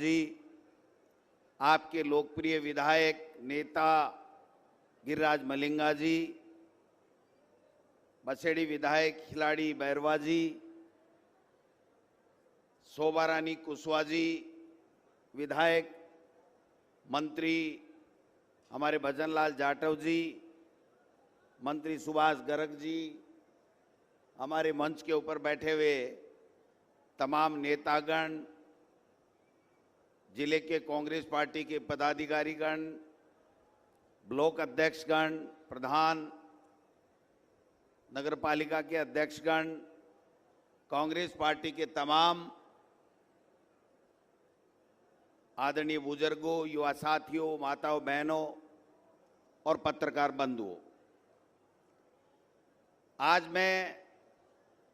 जी, आपके लोकप्रिय विधायक नेता गिरिराज मलिंगा जी, बसेड़ी विधायक खिलाड़ी बैरवा जी, शोभा रानी कुशवाहा जी, विधायक मंत्री हमारे भजनलाल जाटव जी, मंत्री सुभाष गर्ग जी, हमारे मंच के ऊपर बैठे हुए तमाम नेतागण, जिले के कांग्रेस पार्टी के पदाधिकारीगण, ब्लॉक अध्यक्षगण, प्रधान, नगरपालिका के अध्यक्षगण, कांग्रेस पार्टी के तमाम आदरणीय बुजुर्गों, युवा साथियों, माताओं, बहनों और पत्रकार बंधुओं, आज मैं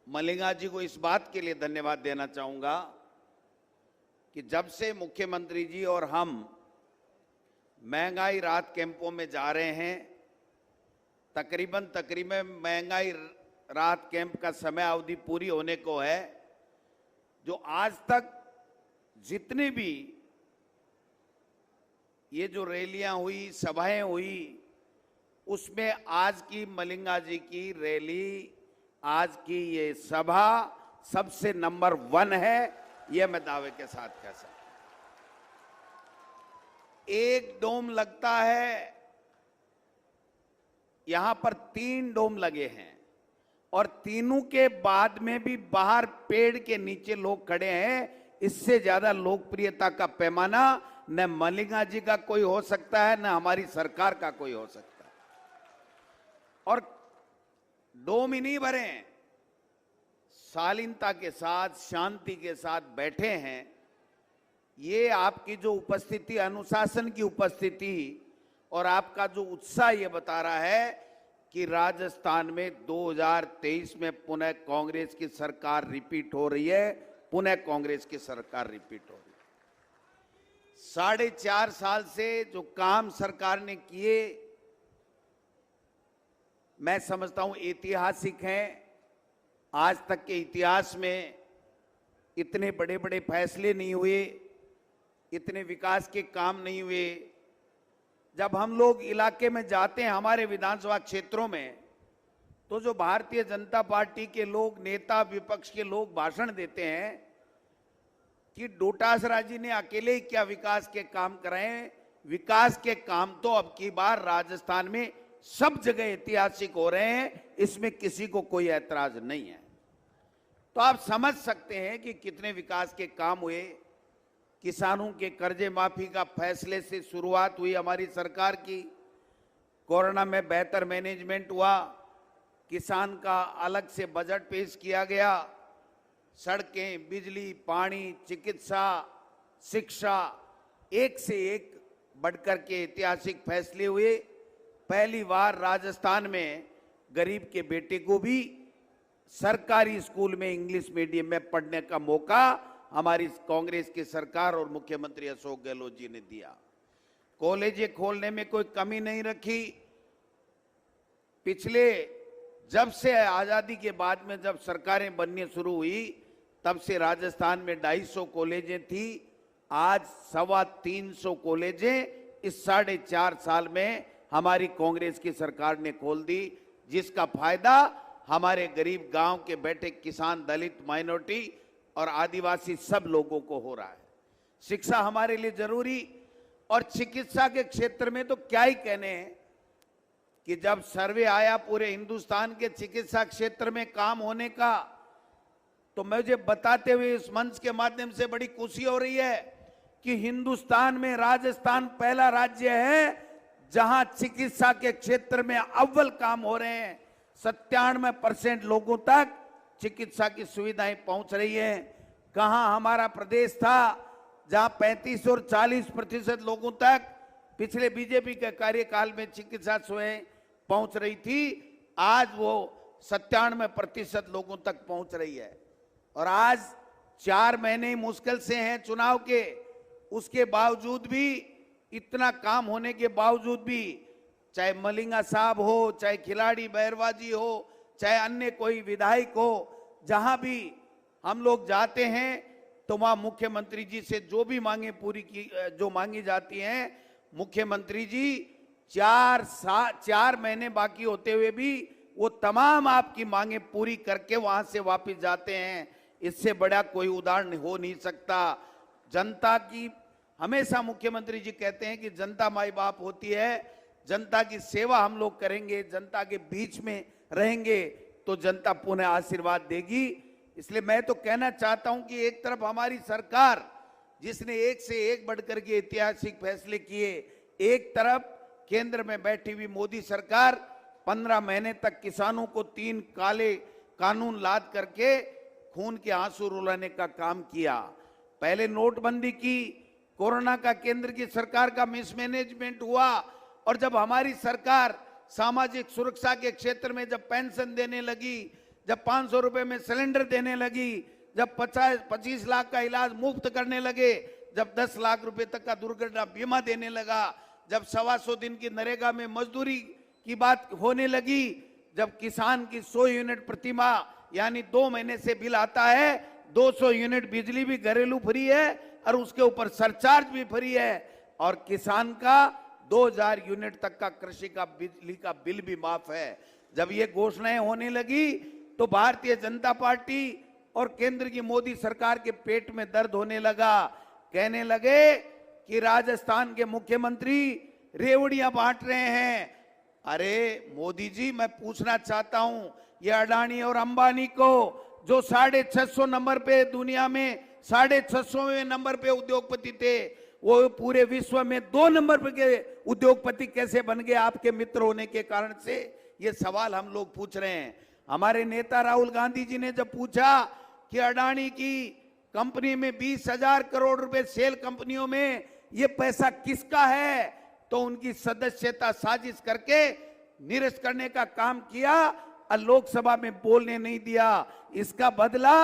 मलिंगा जी को इस बात के लिए धन्यवाद देना चाहूंगा कि जब से मुख्यमंत्री जी और हम महंगाई राहत कैंपों में जा रहे हैं, तकरीबन महंगाई राहत कैंप का समय अवधि पूरी होने को है, जो आज तक जितने भी ये जो रैलियां हुई, सभाएं हुई, उसमें आज की मलिंगा जी की रैली, आज की ये सभा सबसे नंबर 1 है, यह मैं दावे के साथ कह सकता हूं। एक डोम लगता है, यहां पर 3 डोम लगे हैं और तीनों के बाद में भी बाहर पेड़ के नीचे लोग खड़े हैं। इससे ज्यादा लोकप्रियता का पैमाना न मलिंगा जी का कोई हो सकता है, न हमारी सरकार का कोई हो सकता है। और डोम ही नहीं भरे, शालीनता के साथ, शांति के साथ बैठे हैं। ये आपकी जो उपस्थिति, अनुशासन की उपस्थिति और आपका जो उत्साह ये बता रहा है कि राजस्थान में 2023 में पुनः कांग्रेस की सरकार रिपीट हो रही है, पुनः कांग्रेस की सरकार रिपीट हो रही है। 4.5 साल से जो काम सरकार ने किए, मैं समझता हूं ऐतिहासिक हैं। आज तक के इतिहास में इतने बड़े बड़े फैसले नहीं हुए, इतने विकास के काम नहीं हुए। जब हम लोग इलाके में जाते हैं, हमारे विधानसभा क्षेत्रों में, तो जो भारतीय जनता पार्टी के लोग, नेता, विपक्ष के लोग भाषण देते हैं कि डोटासरा जी ने अकेले ही क्या विकास के काम कराए। विकास के काम तो अब की बार राजस्थान में सब जगह ऐतिहासिक हो रहे हैं, इसमें किसी को कोई ऐतराज नहीं है। तो आप समझ सकते हैं कि कितने विकास के काम हुए। किसानों के कर्जे माफी का फैसले से शुरुआत हुई हमारी सरकार की। कोरोना में बेहतर मैनेजमेंट हुआ, किसान का अलग से बजट पेश किया गया। सड़कें, बिजली, पानी, चिकित्सा, शिक्षा, एक से एक बढ़कर के ऐतिहासिक फैसले हुए। पहली बार राजस्थान में गरीब के बेटे को भी सरकारी स्कूल में इंग्लिश मीडियम में पढ़ने का मौका हमारी कांग्रेस की सरकार और मुख्यमंत्री अशोक गहलोत जी ने दिया। कॉलेजें खोलने में कोई कमी नहीं रखी। पिछले, जब से आजादी के बाद में जब सरकारें बननी शुरू हुई, तब से राजस्थान में 250 कॉलेजें थी। आज 325 कॉलेजें इस 4.5 साल में हमारी कांग्रेस की सरकार ने खोल दी, जिसका फायदा हमारे गरीब गांव के बैठे किसान, दलित, माइनॉरिटी और आदिवासी सब लोगों को हो रहा है। शिक्षा हमारे लिए जरूरी, और चिकित्सा के क्षेत्र में तो क्या ही कहने हैं कि जब सर्वे आया पूरे हिंदुस्तान के चिकित्सा क्षेत्र में काम होने का, तो मुझे बताते हुए इस मंच के माध्यम से बड़ी खुशी हो रही है कि हिंदुस्तान में राजस्थान पहला राज्य है जहां चिकित्सा के क्षेत्र में अव्वल काम हो रहे हैं। 97% लोगों तक चिकित्सा की सुविधाएं पहुंच रही है। कहां हमारा प्रदेश था जहां 35 और 40% लोगों तक पिछले बीजेपी के कार्यकाल में चिकित्सा सेवाएं पहुंच रही थी, आज वो 97% लोगों तक पहुंच रही है। और आज 4 महीने मुश्किल से हैं चुनाव के, उसके बावजूद भी, इतना काम होने के बावजूद भी, चाहे मलिंगा साहब हो, चाहे खिलाड़ी बैरवा जी हो, चाहे अन्य कोई विधायक हो, जहां भी हम लोग जाते हैं तो वहां मुख्यमंत्री जी से जो भी मांगे पूरी की जो मांगी जाती हैं, मुख्यमंत्री जी 4 महीने बाकी होते हुए भी वो तमाम आपकी मांगे पूरी करके वहां से वापस जाते हैं। इससे बड़ा कोई उदाहरण हो नहीं सकता। जनता की हमेशा मुख्यमंत्री जी कहते हैं कि जनता माई बाप होती है, जनता की सेवा हम लोग करेंगे, जनता के बीच में रहेंगे तो जनता पुनः आशीर्वाद देगी। इसलिए मैं तो कहना चाहता हूं कि एक तरफ हमारी सरकार जिसने एक से एक बढ़कर के ऐतिहासिक फैसले किए, एक तरफ केंद्र में बैठी हुई मोदी सरकार 15 महीने तक किसानों को 3 काले कानून लाद करके खून के आंसू रुलाने का काम किया। पहले नोटबंदी की, कोरोना का केंद्र की सरकार का मिसमैनेजमेंट हुआ, और जब हमारी सरकार सामाजिक सुरक्षा के क्षेत्र में जब पेंशन देने लगी, जब 500 रुपए में सिलेंडर देने लगी, जब 25 लाख का इलाज मुफ्त करने लगे, जब 10 लाख रुपए तक का दुर्घटना बीमा देने लगा, जब 125 दिन की नरेगा में मजदूरी की बात होने लगी, जब किसान की 100 यूनिट प्रतिमा यानी 2 महीने से बिल आता है, 200 यूनिट बिजली भी घरेलू फ्री है और उसके ऊपर सरचार्ज भी फ्री है, और किसान का 2000 यूनिट तक का कृषि का बिजली का बिल भी माफ है। जब ये घोषणाएं होने लगी तो भारतीय जनता पार्टी और केंद्र की मोदी सरकार के पेट में दर्द होने लगा। कहने लगे कि राजस्थान के मुख्यमंत्री रेवड़ियां बांट रहे हैं। अरे मोदी जी, मैं पूछना चाहता हूं, ये अडानी और अंबानी को जो 650 नंबर पे दुनिया में 650वें नंबर पे उद्योगपति थे, वो पूरे विश्व में 2 नंबर पे के उद्योगपति कैसे बन गए आपके मित्र होने के कारण से? ये सवाल हम लोग पूछ रहे हैं। हमारे नेता राहुल गांधी जी ने जब पूछा कि अडानी की कंपनी में 20,000 करोड़ रुपए सेल कंपनियों में ये पैसा किसका है, तो उनकी सदस्यता साजिश करके निरस्त करने का काम किया और लोकसभा में बोलने नहीं दिया। इसका बदला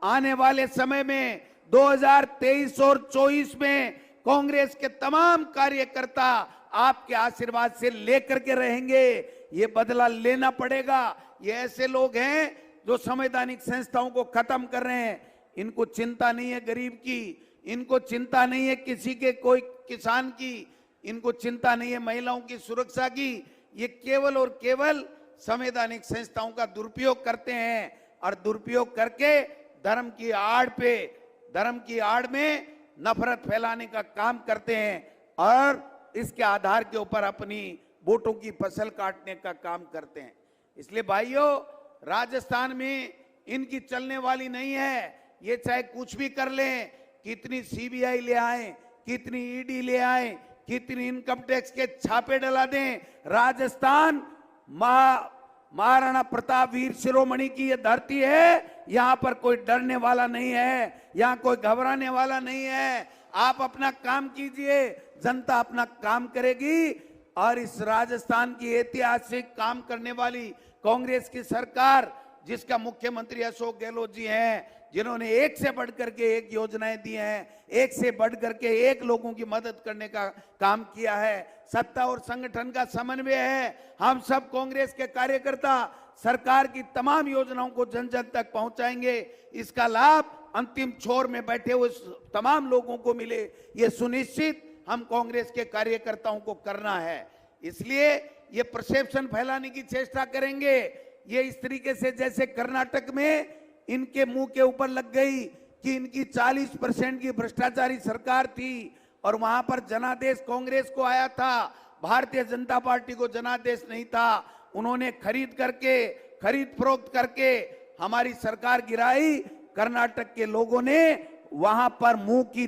आने वाले समय में 2023 और 24 में कांग्रेस के तमाम कार्यकर्ता आपके आशीर्वाद से लेकर के रहेंगे। ये बदला लेना पड़ेगा। ये ऐसे लोग हैं जो संवैधानिक संस्थाओं को खत्म कर रहे हैं। इनको चिंता नहीं है गरीब की, इनको चिंता नहीं है किसी के कोई किसान की, इनको चिंता नहीं है महिलाओं की सुरक्षा की। ये केवल और केवल संवैधानिक संस्थाओं का दुरुपयोग करते हैं और दुरुपयोग करके धर्म की आड़ में नफरत फैलाने का काम करते हैं और इसके आधार के ऊपर अपनी वोटों की फसल काटने का काम करते हैं। इसलिए भाइयों, राजस्थान में इनकी चलने वाली नहीं है। ये चाहे कुछ भी कर लें, कितनी सीबीआई ले आए, कितनी ईडी ले आए, कितनी इनकम टैक्स के छापे डला दें, राजस्थान महाराणा प्रताप वीर शिरोमणि की ये धरती है। यहां पर कोई डरने वाला नहीं है, यहां कोई घबराने वाला नहीं है। आप अपना काम कीजिए, जनता अपना काम करेगी। और इस राजस्थान की ऐतिहासिक काम करने वाली कांग्रेस की सरकार, जिसका मुख्यमंत्री अशोक गहलोत जी हैं, जिन्होंने एक से बढ़कर के एक योजनाएं दी हैं, एक से बढ़कर के एक लोगों की मदद करने का काम किया है। सत्ता और संगठन का समन्वय है। हम सब कांग्रेस के कार्यकर्ता सरकार की तमाम योजनाओं को जन जन तक पहुंचाएंगे। इसका लाभ अंतिम छोर में बैठे हुए तमाम लोगों को मिले, ये सुनिश्चित हम कांग्रेस के कार्यकर्ताओं को करना है। इसलिए ये परसेप्शन फैलाने की चेष्टा करेंगे। ये इस तरीके से जैसे कर्नाटक में इनके मुंह के ऊपर लग गई कि इनकी 40% की भ्रष्टाचारी सरकार थी और वहां पर जनादेश कांग्रेस को आया था, भारतीय जनता पार्टी को जनादेश नहीं था। उन्होंने खरीद फरोख्त करके हमारी सरकार गिराई। कर्नाटक के लोगों ने वहां पर मुंह की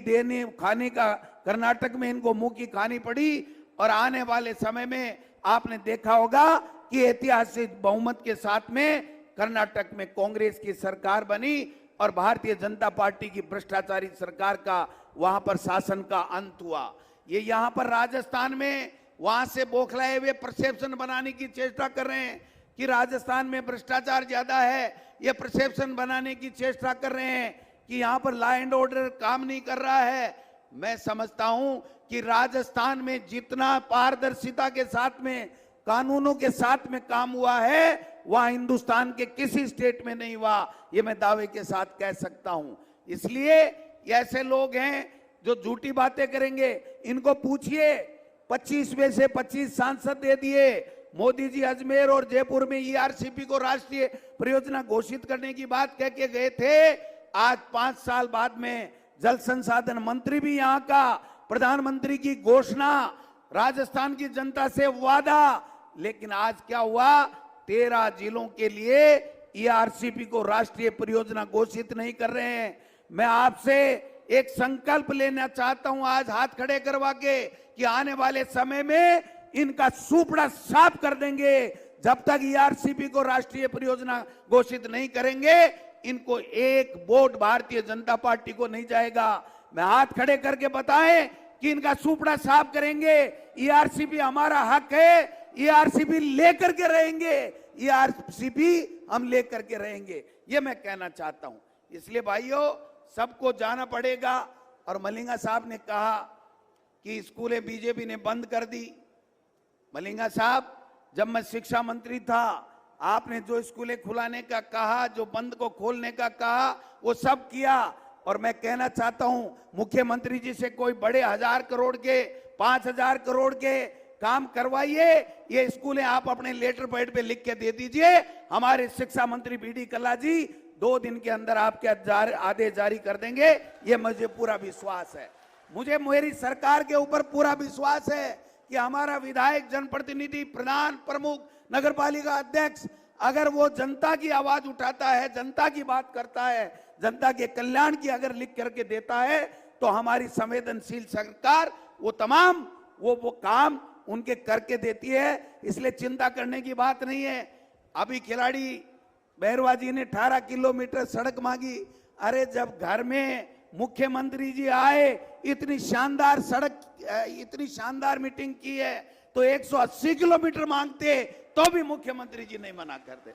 खाने का, कर्नाटक में इनको मुंह की खानी पड़ी। और आने वाले समय में आपने देखा होगा कि ऐतिहासिक बहुमत के साथ में कर्नाटक में कांग्रेस की सरकार बनी और भारतीय जनता पार्टी की भ्रष्टाचारी सरकार का वहां पर शासन का अंत हुआ। ये यहां पर राजस्थान में वहां से बौखलाए हुए परसेप्शन बनाने की चेष्टा कर रहे हैं कि राजस्थान में भ्रष्टाचार ज्यादा है। ये परसेप्शन बनाने की चेष्टा कर रहे हैं कि यहां पर लॉ एंड ऑर्डर काम नहीं कर रहा है। मैं समझता हूं कि राजस्थान में जितना पारदर्शिता के साथ में, कानूनों के साथ में काम हुआ है, वह हिंदुस्तान के किसी स्टेट में नहीं हुआ। ये मैं दावे के साथ कह सकता हूं। इसलिए ये ऐसे लोग हैं जो झूठी बातें करेंगे। इनको पूछिए, 25 में से 25 सांसद दे दिए। मोदी जी अजमेर और जयपुर में ईआरसीपी को राष्ट्रीय परियोजना घोषित करने की बात कह के गए थे। आज 5 साल बाद में जल संसाधन मंत्री भी यहाँ का, प्रधानमंत्री की घोषणा, राजस्थान की जनता से वादा, लेकिन आज क्या हुआ? 13 जिलों के लिए ईआरसीपी को राष्ट्रीय परियोजना घोषित नहीं कर रहे हैं। मैं आपसे एक संकल्प लेना चाहता हूं आज हाथ खड़े करवा के कि आने वाले समय में इनका सुपड़ा साफ कर देंगे। जब तक ईआरसीपी को राष्ट्रीय परियोजना घोषित नहीं करेंगे, इनको एक वोट भारतीय जनता पार्टी को नहीं जाएगा। मैं हाथ खड़े करके बताएं कि इनका सुपड़ा साफ करेंगे। ईआरसीपी हमारा हक है, ईआरसीपी लेकर के रहेंगे, ईआरसीपी हम लेकर के रहेंगे, ये मैं कहना चाहता हूं। इसलिए भाइयों, सबको जाना पड़ेगा। और मलिंगा साहब ने कहा कि स्कूलें बीजेपी ने बंद कर दी। मलिंगा साहब, जब मैं शिक्षा मंत्री था, आपने जो स्कूलें खुलाने का कहा, जो बंद को खोलने का कहा, वो सब किया। और मैं कहना चाहता हूं, मुख्यमंत्री जी से कोई बड़े 1000 करोड़ के, 5000 करोड़ के काम करवाइए। ये स्कूलें आप अपने लेटर पैड पे लिख के दे दीजिए। हमारे शिक्षा मंत्री बीडी कल्ला जी 2 दिन के अंदर आपके आदेश जारी कर देंगे, ये मुझे पूरा विश्वास है। मुझे मेरी सरकार के ऊपर पूरा विश्वास है कि हमारा विधायक, जनप्रतिनिधि, प्रधान, प्रमुख, नगरपालिका अध्यक्ष, अगर वो जनता की आवाज उठाता है, जनता की बात करता है, जनता के कल्याण की अगर लिख करके देता है, तो हमारी संवेदनशील सरकार वो तमाम वो काम उनके करके देती है। इसलिए चिंता करने की बात नहीं है। अभी खिलाड़ी बैरवा जी ने 18 किलोमीटर सड़क मांगी। अरे जब घर में मुख्यमंत्री जी आए, इतनी शानदार सड़क, इतनी शानदार मीटिंग की है, तो 180 किलोमीटर मांगते तो भी मुख्यमंत्री जी नहीं मना करते।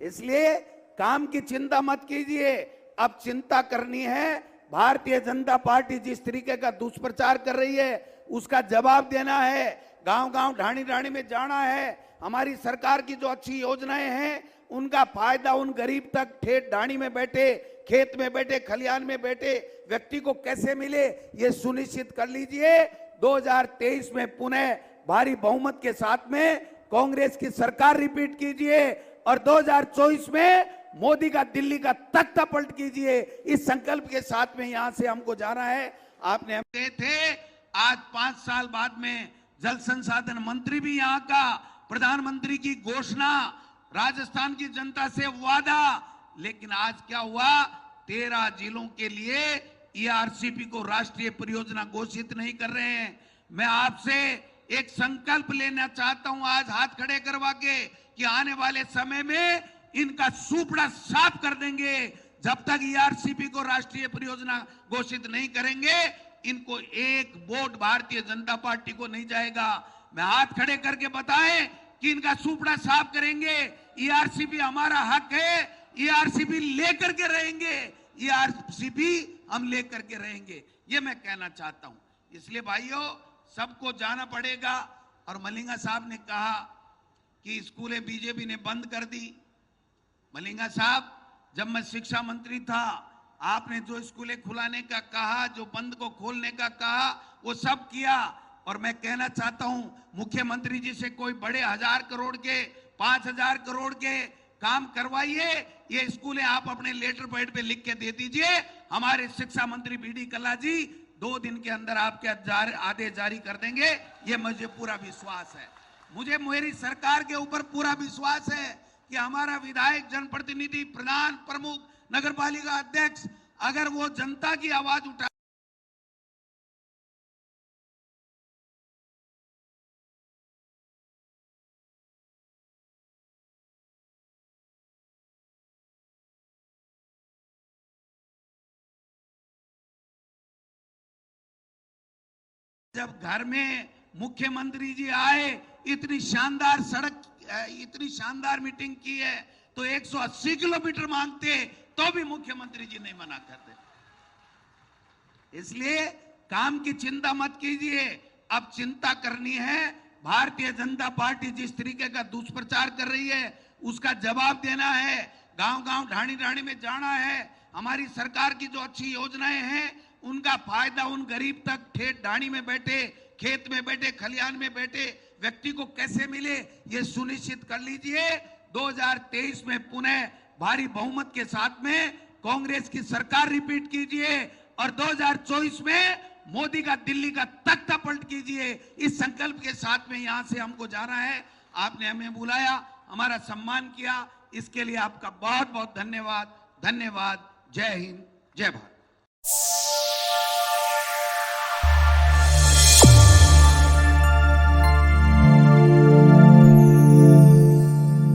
इसलिए काम की चिंता मत कीजिए। अब चिंता करनी है, भारतीय जनता पार्टी जिस तरीके का दुष्प्रचार कर रही है उसका जवाब देना है। गांव गांव, ढाणी ढाणी में जाना है। हमारी सरकार की जो अच्छी योजनाएं हैं उनका फायदा उन गरीब तक, ठेठ ढाणी में बैठे, खेत में बैठे, खलियान में बैठे व्यक्ति को कैसे मिले, ये सुनिश्चित कर लीजिए। 2023 में पुनः भारी बहुमत के साथ में कांग्रेस की सरकार रिपीट कीजिए और 2024 में मोदी का दिल्ली का तख्ता पलट कीजिए। इस संकल्प के साथ में यहां से हमको जाना है। आपने हम थे, आज 5 साल बाद में जल संसाधन मंत्री भी यहाँ का, प्रधानमंत्री की घोषणा, राजस्थान की जनता से वादा, लेकिन आज क्या हुआ? 13 जिलों के लिए ईआरसीपी को राष्ट्रीय परियोजना घोषित नहीं कर रहे हैं। मैं आपसे एक संकल्प लेना चाहता हूं आज हाथ खड़े करवा के कि आने वाले समय में इनका सुपड़ा साफ कर देंगे। जब तक ईआरसीपी को राष्ट्रीय परियोजना घोषित नहीं करेंगे, इनको एक वोट भारतीय जनता पार्टी को नहीं जाएगा। मैं हाथ खड़े करके बताएं कि इनका सुपड़ा साफ करेंगे। ईआरसीपी हमारा हक है, ईआरसीपी लेकर के रहेंगे, ईआरसीपी हम लेकर के रहेंगे, ये मैं कहना चाहता हूं। इसलिए भाइयों, सबको जाना पड़ेगा। और मलिंगा साहब ने कहा कि स्कूलें बीजेपी ने बंद कर दी। मलिंगा साहब, जब मैं शिक्षा मंत्री था, आपने जो स्कूलें खुलाने का कहा, जो बंद को खोलने का कहा, वो सब किया। और मैं कहना चाहता हूं, मुख्यमंत्री जी से कोई बड़े 1000 करोड़ के, 5000 करोड़ के काम करवाइए। ये स्कूलें आप अपने लेटर पैड पे लिख के दे दीजिए। हमारे शिक्षा मंत्री बीडी कल्ला जी 2 दिन के अंदर आपके आदेश जारी कर देंगे, ये मुझे पूरा विश्वास है। मुझे मेरी सरकार के ऊपर पूरा विश्वास है कि हमारा विधायक, जनप्रतिनिधि, प्रधान, प्रमुख, नगरपालिका अध्यक्ष, अगर वो जनता की आवाज उठा जब घर में मुख्यमंत्री जी आए, इतनी शानदार सड़क, इतनी शानदार मीटिंग की है, तो 180 किलोमीटर मांगते तो भी मुख्यमंत्री जी नहीं मना करते। इसलिए काम की चिंता मत कीजिए। अब चिंता करनी है, भारतीय जनता पार्टी जिस तरीके का दुष्प्रचार कर रही है उसका जवाब देना है। गांव-गांव, ढाणी-ढाणी में जाना है। हमारी सरकार की जो अच्छी योजनाएं हैं उनका फायदा उन गरीब तक, ठेठ ढाणी में बैठे, खेत में बैठे, खलियान में बैठे व्यक्ति को कैसे मिले, ये सुनिश्चित कर लीजिए। 2023 में पुनः भारी बहुमत के साथ में कांग्रेस की सरकार रिपीट कीजिए और 2024 में मोदी का दिल्ली का तख्ता पलट कीजिए। इस संकल्प के साथ में यहां से हमको जाना है। आपने हमें बुलाया, हमारा सम्मान किया, इसके लिए आपका बहुत बहुत धन्यवाद। धन्यवाद। जय हिंद, जय भारत।